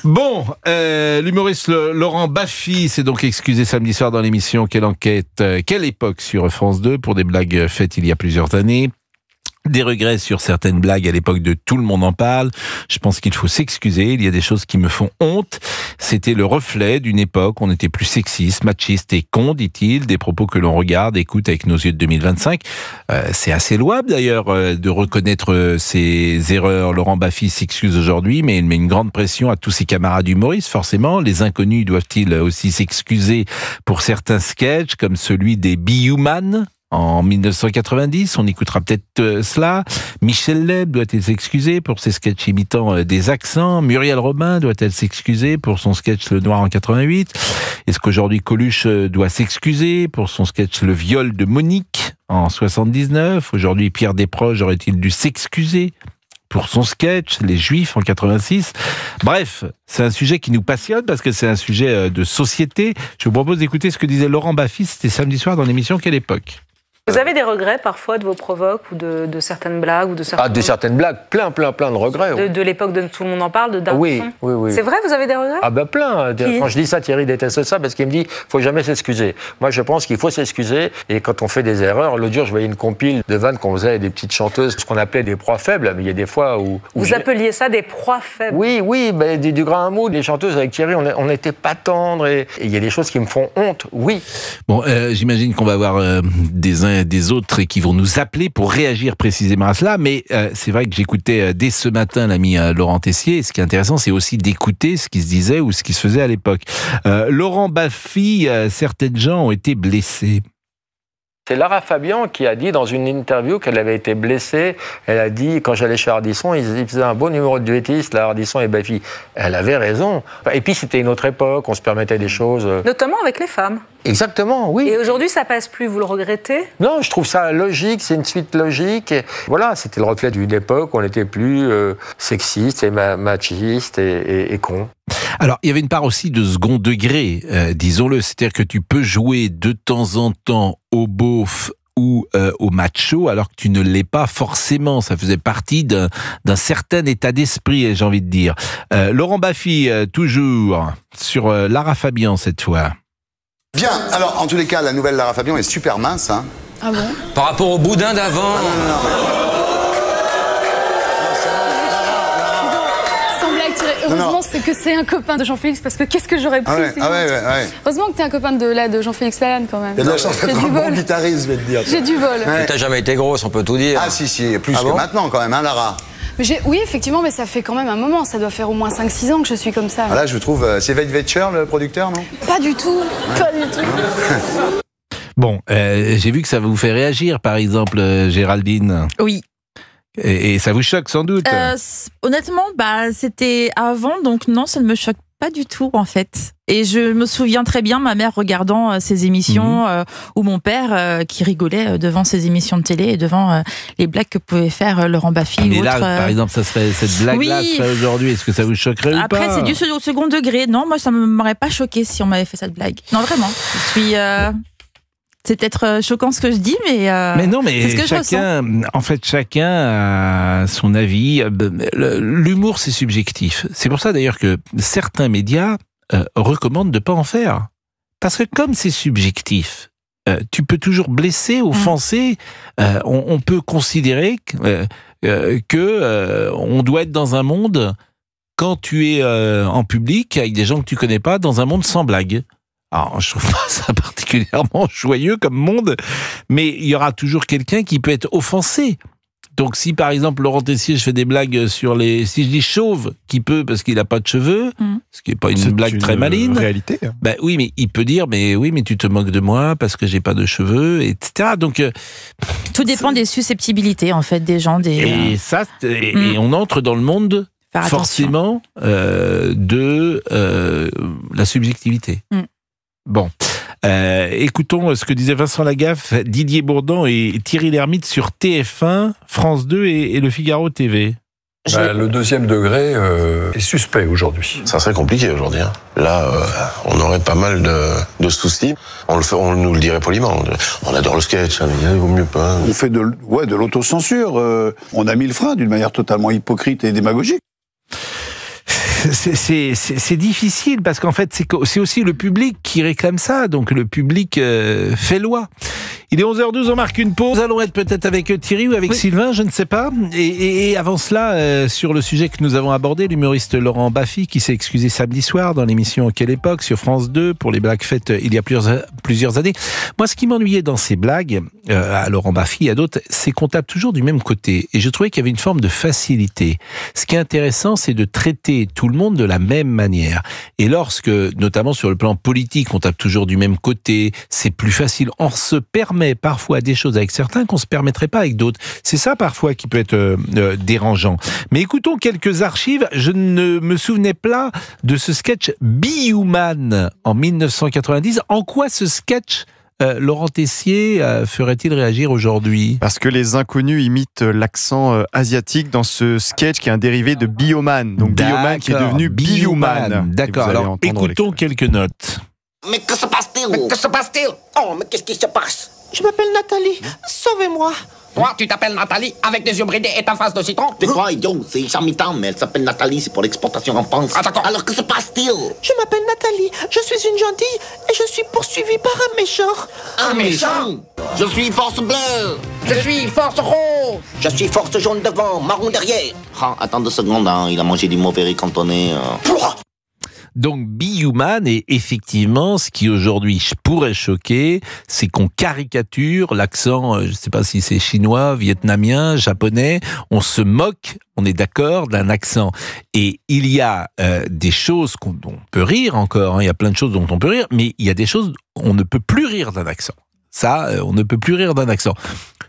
Bon, l'humoriste Laurent Baffy s'est donc excusé samedi soir dans l'émission Quelle enquête, quelle époque sur France 2 pour des blagues faites il y a plusieurs années. Des regrets sur certaines blagues à l'époque de Tout le monde en parle. Je pense qu'il faut s'excuser. Il y a des choses qui me font honte. C'était le reflet d'une époque où on était plus sexiste, machiste et con, dit-il. Des propos que l'on regarde, écoute avec nos yeux de 2025. C'est assez louable d'ailleurs de reconnaître ses erreurs. Laurent Baffy s'excuse aujourd'hui, mais il met une grande pression à tous ses camarades humoristes, forcément. Les inconnus doivent-ils aussi s'excuser pour certains sketchs, comme celui des Be-Human en 1990, on écoutera peut-être cela. Michel Leb doit-elle s'excuser pour ses sketchs imitant des accents. Muriel Robin doit-elle s'excuser pour son sketch Le Noir en 88. Est-ce qu'aujourd'hui Coluche doit s'excuser pour son sketch Le viol de Monique en 79. Aujourd'hui Pierre Desproges aurait-il dû s'excuser pour son sketch Les Juifs en 86. Bref, c'est un sujet qui nous passionne parce que c'est un sujet de société. Je vous propose d'écouter ce que disait Laurent Baffy, c'était samedi soir dans l'émission Quelle époque. Vous avez des regrets parfois de vos provoques ou de certaines blagues ou de certaines... Ah, de certaines blagues, plein de regrets. De l'époque de Tout le monde en parle, de Darson. Oui. C'est vrai, vous avez des regrets? Ah ben plein. Quand je dis ça, Thierry déteste ça parce qu'il me dit faut jamais s'excuser. Moi, je pense qu'il faut s'excuser et quand on fait des erreurs, l'autre jour, je voyais une compile de vannes qu'on faisait avec des petites chanteuses, ce qu'on appelait des proies faibles, mais il y a des fois où vous appeliez ça des proies faibles? Oui, ben, du grain à moudre. Les chanteuses avec Thierry, on n'était pas tendres et il y a des choses qui me font honte, oui. Bon, j'imagine qu'on va avoir des uns et des autres et qui vont nous appeler pour réagir précisément à cela, mais c'est vrai que j'écoutais dès ce matin l'ami Laurent Tessier, et ce qui est intéressant, c'est aussi d'écouter ce qui se disait ou ce qui se faisait à l'époque. Laurent Baffy, certaines gens ont été blessés. C'est Lara Fabian qui a dit dans une interview qu'elle avait été blessée. Elle a dit, quand j'allais chez Ardisson, ils faisaient un beau numéro de duettiste, là, Ardisson et Baffy. Elle avait raison. Et puis c'était une autre époque, on se permettait des choses. Notamment avec les femmes. Exactement, oui. Et aujourd'hui, ça passe plus, vous le regrettez? Non, je trouve ça logique, c'est une suite logique. Et voilà, c'était le reflet d'une époque où on était plus sexiste et machiste et con. Alors, il y avait une part aussi de second degré, disons-le. C'est-à-dire que tu peux jouer de temps en temps au beauf ou au macho, alors que tu ne l'es pas forcément. Ça faisait partie d'un certain état d'esprit, j'ai envie de dire. Laurent Baffy, toujours, sur Lara Fabian cette fois. Bien, alors en tous les cas, la nouvelle Lara Fabian est super mince. Hein. Ah bon? Par rapport au boudin d'avant. Sans blague, heureusement c'est que c'est un copain de Jean-Félix, parce que qu'est-ce que j'aurais pu ouais. Heureusement que t'es un copain de Jean-Félix Lalanne quand même. Il y a de la chance d'être un bon guitariste, je vais te dire. J'ai du vol. Ouais. T'as jamais été grosse, on peut tout dire. Ah si, plus que maintenant quand même, hein, Lara. Oui, effectivement, mais ça fait quand même un moment. Ça doit faire au moins 5-6 ans que je suis comme ça. Là, je trouve... c'est Veitcher, le producteur, non? Pas du tout, pas du tout. Bon, j'ai vu que ça vous fait réagir, par exemple, Géraldine. Oui. Et ça vous choque sans doute? Honnêtement, c'était avant, donc non, ça ne me choque pas du tout en fait. Et je me souviens très bien ma mère regardant ces émissions ou mon père qui rigolait devant ces émissions de télé et devant les blagues que pouvait faire Laurent Baffy. Mais ou là, autre, par exemple, ça serait cette blague-là serait aujourd'hui. Est-ce que ça vous choquerait ou pas? Après, c'est du second degré. Non, moi, ça ne m'aurait pas choqué si on m'avait fait cette blague. Non, vraiment. Je suis... C'est peut-être choquant ce que je dis, mais non, mais c'est ce que chacun a son avis. L'humour, c'est subjectif. C'est pour ça d'ailleurs que certains médias recommandent de ne pas en faire. Parce que comme c'est subjectif, tu peux toujours blesser, offenser. On peut considérer que on doit être dans un monde, quand tu es en public, avec des gens que tu connais pas, dans un monde sans blague. Alors, je trouve pas ça particulièrement joyeux comme monde, mais il y aura toujours quelqu'un qui peut être offensé. Donc, si par exemple, Laurent Tessier, je fais des blagues sur les... Si je dis chauve, qui peut parce qu'il n'a pas de cheveux, ce qui n'est pas une blague très maligne. C'est une réalité. Ben oui, mais il peut dire, mais tu te moques de moi parce que j'ai pas de cheveux, etc. Donc... tout dépend des susceptibilités, en fait, des gens. Et ça, et on entre dans le monde, forcément, de la subjectivité. Bon, écoutons ce que disaient Vincent Lagaffe, Didier Bourdon et Thierry Lhermitte sur TF1, France 2 et Le Figaro TV. Le deuxième degré est suspect aujourd'hui. Ça serait compliqué aujourd'hui. Hein. Là, on aurait pas mal de soucis. On nous le dirait poliment. On adore le sketch, mais il vaut mieux pas. On fait de l'autocensure. On a mis le frein d'une manière totalement hypocrite et démagogique. c'est difficile parce qu'en fait, c'est aussi le public qui réclame ça. Donc le public fait loi. Il est 11h12, on marque une pause. Nous allons être peut-être avec Thierry ou avec Sylvain, je ne sais pas. Et avant cela, sur le sujet que nous avons abordé, l'humoriste Laurent Baffy qui s'est excusé samedi soir dans l'émission Quelle époque sur France 2 pour les blagues faites il y a plusieurs années. Moi, ce qui m'ennuyait dans ces blagues, à Laurent Baffy et à d'autres, c'est qu'on tape toujours du même côté. Et je trouvais qu'il y avait une forme de facilité. Ce qui est intéressant, c'est de traiter tout le monde de la même manière. Et lorsque, notamment sur le plan politique, on tape toujours du même côté, c'est plus facile. On se permet parfois des choses avec certains qu'on ne se permettrait pas avec d'autres. C'est ça parfois qui peut être dérangeant. Mais écoutons quelques archives. Je ne me souvenais pas de ce sketch Be Human en 1990. En quoi ce sketch Laurent Tessier ferait-il réagir aujourd'hui? Parce que les inconnus imitent l'accent asiatique dans ce sketch qui est un dérivé de Bioman. Donc Bioman qui est devenu Bioman. D'accord, alors écoutons quelques notes. Mais que se passe-t-il? Mais que se passe-t-il? Oh, mais qu'est-ce qui se passe? Je m'appelle Nathalie, sauvez-moi. Toi, tu t'appelles Nathalie avec des yeux bridés et ta face de citron? C'est quoi, idiot? C'est Charmitan, mais elle s'appelle Nathalie, c'est pour l'exportation en France. Ah, d'accord. Alors que se passe-t-il? Je m'appelle Nathalie, je suis une gentille et je suis poursuivie par un méchant. Un méchant? Je suis force bleue. Je suis force rose. Je suis force jaune devant, marron derrière. Ah, attends 2 secondes, hein, il a mangé du mauvais riz cantonné. Donc Be Human, et effectivement, ce qui aujourd'hui pourrait choquer, c'est qu'on caricature l'accent, je ne sais pas si c'est chinois, vietnamien, japonais, on se moque, on est d'accord, d'un accent. Et il y a des choses dont on peut rire encore, hein, il y a plein de choses dont on peut rire, mais il y a des choses on ne peut plus rire d'un accent. Ça, on ne peut plus rire d'un accent.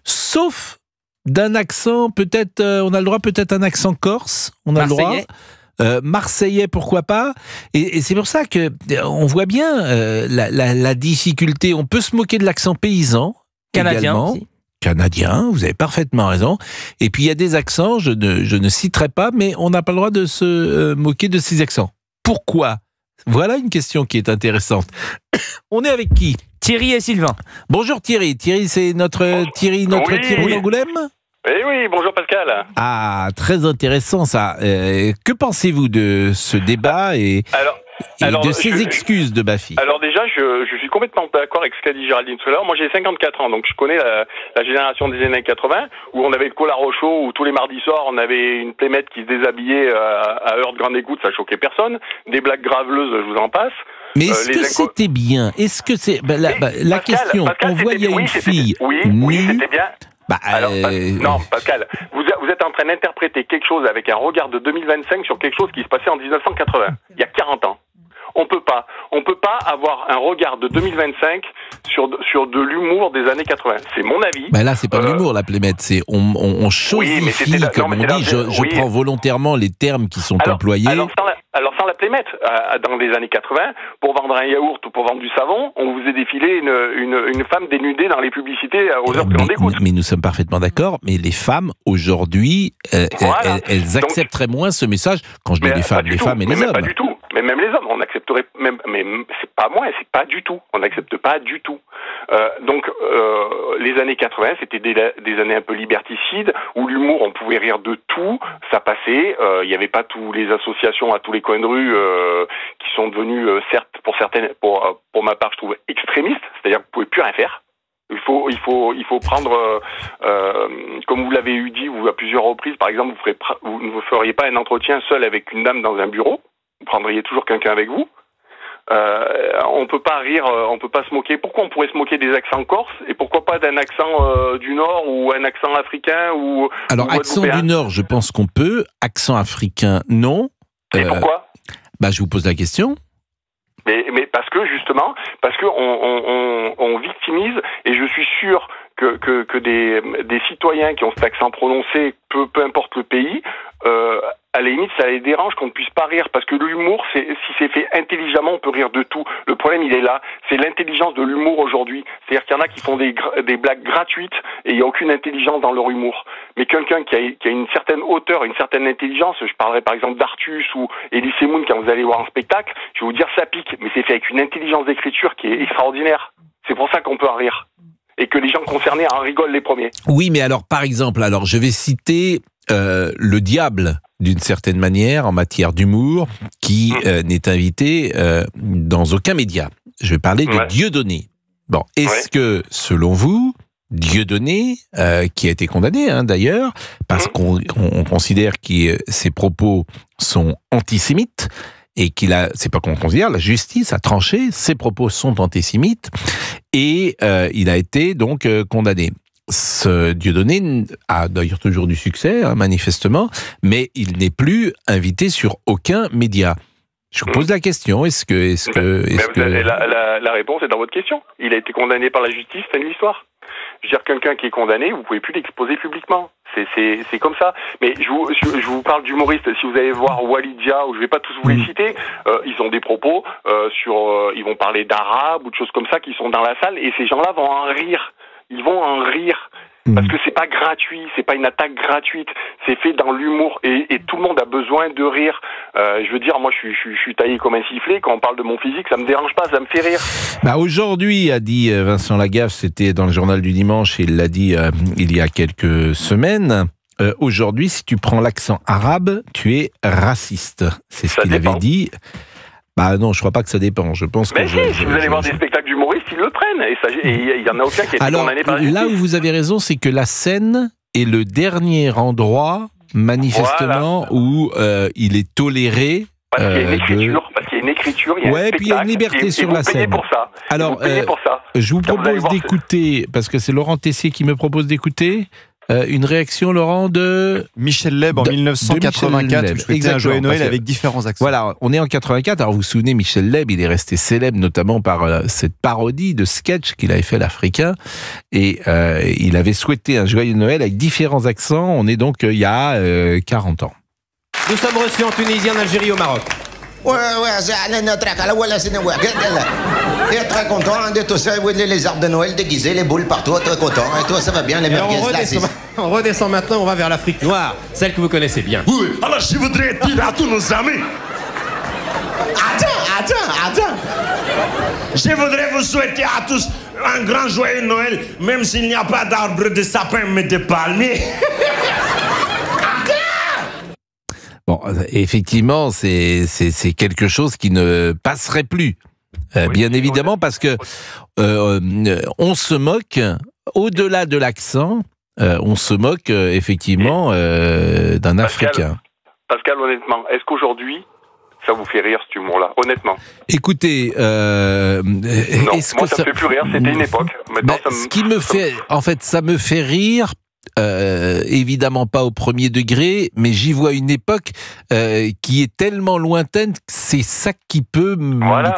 Sauf d'un accent, peut-être, on a le droit peut-être un accent corse, on a Marseillais. le droit. Marseillais, pourquoi pas, et c'est pour ça que on voit bien la difficulté. On peut se moquer de l'accent paysan, Canadien, canadien, vous avez parfaitement raison. Et puis il y a des accents, je ne citerai pas, mais on n'a pas le droit de se moquer de ces accents. Pourquoi? Voilà une question qui est intéressante. On est avec qui? Thierry et Sylvain. Bonjour Thierry. Thierry, c'est notre Thierry d'Angoulême. Eh oui, bonjour Pascal. Ah, très intéressant ça. Que pensez-vous de ce débat et de ces excuses de Baffy? Alors déjà, je suis complètement d'accord avec ce qu'a dit Géraldine tout à l'heure. Moi j'ai 54 ans, donc je connais la génération des années 80, où on avait le collar au chaud, où tous les mardis soirs on avait une plémette qui se déshabillait à heure de grande écoute, ça choquait personne. Des blagues graveleuses, je vous en passe. Mais est-ce que c'était bien? Est-ce que c'est... la question, on voyait une fille oui, c'était bien. Non, Pascal, vous êtes en train d'interpréter quelque chose avec un regard de 2025 sur quelque chose qui se passait en 1980, il y a 40 ans. On peut pas avoir un regard de 2025 sur de l'humour des années 80. C'est mon avis. Là, c'est pas de l'humour, la plémette. C'est on chosifie, comme on dit. Je prends volontairement les termes qui sont employés. Alors sans la plémette, dans les années 80, pour vendre un yaourt ou pour vendre du savon, on vous faisait défiler une femme dénudée dans les publicités aux heures de grande écoute. Mais nous sommes parfaitement d'accord. Mais les femmes aujourd'hui, elles accepteraient moins ce message. Quand je dis les femmes et les hommes. Pas du tout. Mais même les hommes, on accepterait même. Mais c'est pas moins, c'est pas du tout. On n'accepte pas du tout. Donc les années 80, c'était des années un peu liberticides où l'humour, on pouvait rire de tout, ça passait. Il n'y avait pas tous les associations à tous les coins de rue qui sont devenues certes pour ma part, je trouve extrémistes. C'est-à-dire que vous pouvez plus rien faire. Il faut prendre, comme vous l'avez dit à plusieurs reprises, par exemple, vous ne feriez pas un entretien seul avec une dame dans un bureau. Vous prendriez toujours quelqu'un avec vous. On peut pas rire, on peut pas se moquer. Pourquoi on pourrait se moquer des accents corses et pourquoi pas d'un accent du Nord ou un accent africain ou Alors accent du Nord, je pense qu'on peut. Accent africain, non. Et pourquoi? Je vous pose la question. Mais parce que on victimise, et je suis sûr que des citoyens qui ont cet accent prononcé, peu importe le pays, à la limite, ça les dérange qu'on ne puisse pas rire, parce que l'humour, si c'est fait intelligemment, on peut rire de tout. Le problème, il est là. C'est l'intelligence de l'humour aujourd'hui. C'est-à-dire qu'il y en a qui font des blagues gratuites et il n'y a aucune intelligence dans leur humour. Mais quelqu'un qui a une certaine hauteur, une certaine intelligence, je parlerai par exemple d'Artus ou Elie Semoun quand vous allez voir un spectacle, je vais vous dire ça pique, mais c'est fait avec une intelligence d'écriture qui est extraordinaire. C'est pour ça qu'on peut en rire. Et que les gens concernés en rigolent les premiers. Oui, mais alors, par exemple, je vais citer le diable, d'une certaine manière, en matière d'humour, qui n'est invité dans aucun média. Je vais parler de Dieudonné. Bon, est-ce que, selon vous, Dieudonné, qui a été condamné d'ailleurs, parce qu'on considère que ses propos sont antisémites, et c'est pas qu'on considère, la justice a tranché, ses propos sont antisémites, et il a été donc condamné. Ce Dieudonné a d'ailleurs toujours du succès, manifestement, mais il n'est plus invité sur aucun média. Je vous pose la question, La réponse est dans votre question. Il a été condamné par la justice, fin de l'histoire. Je veux dire, quelqu'un qui est condamné, vous pouvez plus l'exposer publiquement. C'est comme ça. Mais je vous parle d'humoristes. Si vous allez voir Walidia, ou je vais pas tous vous les citer, ils ont des propos ils vont parler d'arabe ou de choses comme ça qui sont dans la salle, et ces gens-là vont en rire. Ils vont en rire. Parce que c'est pas gratuit, c'est pas une attaque gratuite, c'est fait dans l'humour, et tout le monde a besoin de rire. Je veux dire, moi je suis taillé comme un sifflet, quand on parle de mon physique, ça me dérange pas, ça me fait rire. Aujourd'hui, a dit Vincent Lagaffe, c'était dans le journal du dimanche, et il l'a dit il y a quelques semaines, aujourd'hui, si tu prends l'accent arabe, tu es raciste. C'est ce qu'il avait dit. Non, je crois pas que ça dépend. Je pense que si vous allez voir des spectacles d'humoristes, ils le prennent. Et il y en a aucun qui est condamné par la justice. Là où vous avez raison, c'est que la scène est le dernier endroit, manifestement, où il est toléré. Parce qu'il y a une écriture, il y a un spectacle, puis il y a une liberté sur la scène. Pour ça. Alors, je vous propose d'écouter, parce que c'est Laurent Tessier qui me propose d'écouter, une réaction, Laurent, de Michel Leb en 1984, où je fêtais un joyeux Noël avec différents accents. Voilà, on est en 84. Alors vous vous souvenez, Michel Leb, il est resté célèbre notamment par cette parodie de sketch qu'il avait fait l'Africain, et il avait souhaité un joyeux Noël avec différents accents. On est donc il y a 40 ans. Nous sommes reçus en Tunisie, en Algérie, au Maroc. Ouais, c'est très content de tout ça, les arbres de Noël déguisés, les boules partout, très content. Et toi, ça va bien, les merguez glacées. On redescend maintenant, on va vers l'Afrique noire, celle que vous connaissez bien. Oui, alors je voudrais dire à tous nos amis. Attends. Je voudrais vous souhaiter à tous un grand joyeux Noël, même s'il n'y a pas d'arbre de sapin, mais de palmiers. Bon, effectivement, c'est quelque chose qui ne passerait plus. Bien évidemment, parce que on se moque, au-delà de l'accent, on se moque effectivement d'un Africain. Pascal, honnêtement, est-ce qu'aujourd'hui, ça vous fait rire, cet humour-là, honnêtement? Écoutez, non, moi, ça me fait plus rire, c'était une époque. Maintenant, ce qui me fait, en fait, ça me fait rire. Évidemment pas au premier degré, mais j'y vois une époque qui est tellement lointaine que c'est ça qui peut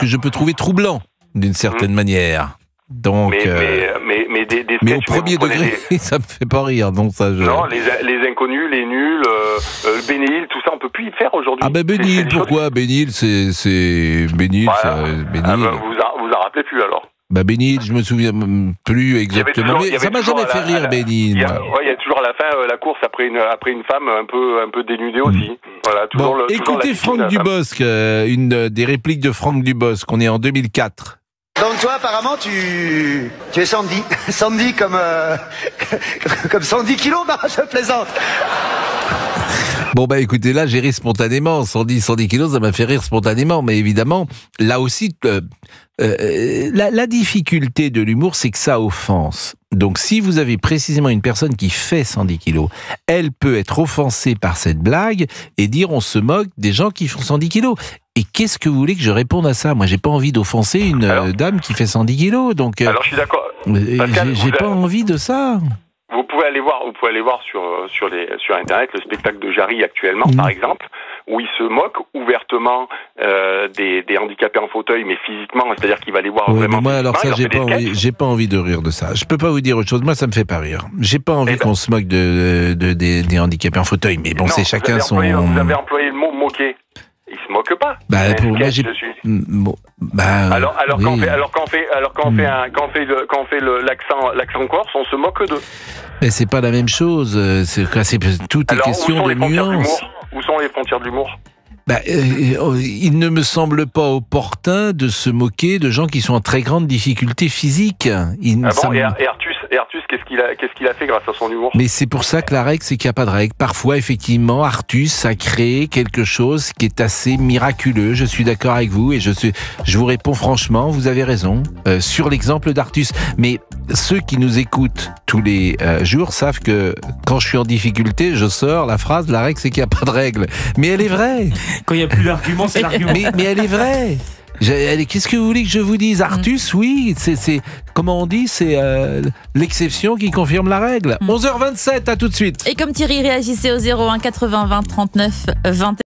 que je peux trouver troublant d'une certaine manière. Donc, mais au premier degré, ça me fait pas rire. Donc ça, non, les inconnus, les nuls, Bénil, tout ça, on peut plus y faire aujourd'hui. Bénil, pourquoi Bénil, c'est Bénil. Vous en rappelez plus alors? Bénil, je me souviens plus exactement, mais ça m'a jamais fait rire, Bénil. Il y a toujours à la fin la course après une femme un peu dénudée aussi. Voilà, écoutez Franck Dubosc, une des répliques de Franck Dubosc, on est en 2004. Donc toi, apparemment, tu es Sandy. Sandy comme 110 kilos, non, je plaisante. Bon, écoutez, là, j'ai ri spontanément. 110 kilos, ça m'a fait rire spontanément. Mais évidemment, là aussi, la difficulté de l'humour, c'est que ça offense. Donc, si vous avez précisément une personne qui fait 110 kilos, elle peut être offensée par cette blague et dire on se moque des gens qui font 110 kilos. Et qu'est-ce que vous voulez que je réponde à ça? Moi, j'ai pas envie d'offenser une dame qui fait 110 kilos. Donc, alors, je suis d'accord. J'ai pas envie de ça. Vous pouvez aller voir sur Internet le spectacle de Jarry actuellement, par exemple, où il se moque ouvertement des handicapés en fauteuil, mais physiquement, c'est-à-dire qu'il va les voir vraiment. Mais moi, alors ça, j'ai pas envie de rire de ça. Je peux pas vous dire autre chose. Moi, ça me fait pas rire. J'ai pas envie qu'on se moque des handicapés en fauteuil. Mais bon, c'est chacun son. Vous avez employé le mot moquer. Il se moque pas. Pour moi, j'ai. Alors quand on fait l'accent corse, on se moque d'eux. Mais c'est pas la même chose. Tout est question de nuances. Où sont les frontières de l'humour? Il ne me semble pas opportun de se moquer de gens qui sont en très grande difficulté physique. Et Et Artus, qu'est-ce qu'il a fait grâce à son humour? Mais c'est pour ça que la règle, c'est qu'il n'y a pas de règle. Parfois, effectivement, Artus a créé quelque chose qui est assez miraculeux. Je suis d'accord avec vous et je vous réponds franchement, vous avez raison, sur l'exemple d'Artus. Mais ceux qui nous écoutent tous les jours savent que quand je suis en difficulté, je sors la phrase, la règle, c'est qu'il n'y a pas de règle. Mais elle est vraie. Quand il n'y a plus d'argument, c'est l'argument. Mais elle est vraie. Qu'est-ce que vous voulez que je vous dise? Artus, oui, c'est comment on dit, c'est l'exception qui confirme la règle. 11h27, à tout de suite. Et comme Thierry réagissait au 01 80 20 39 21.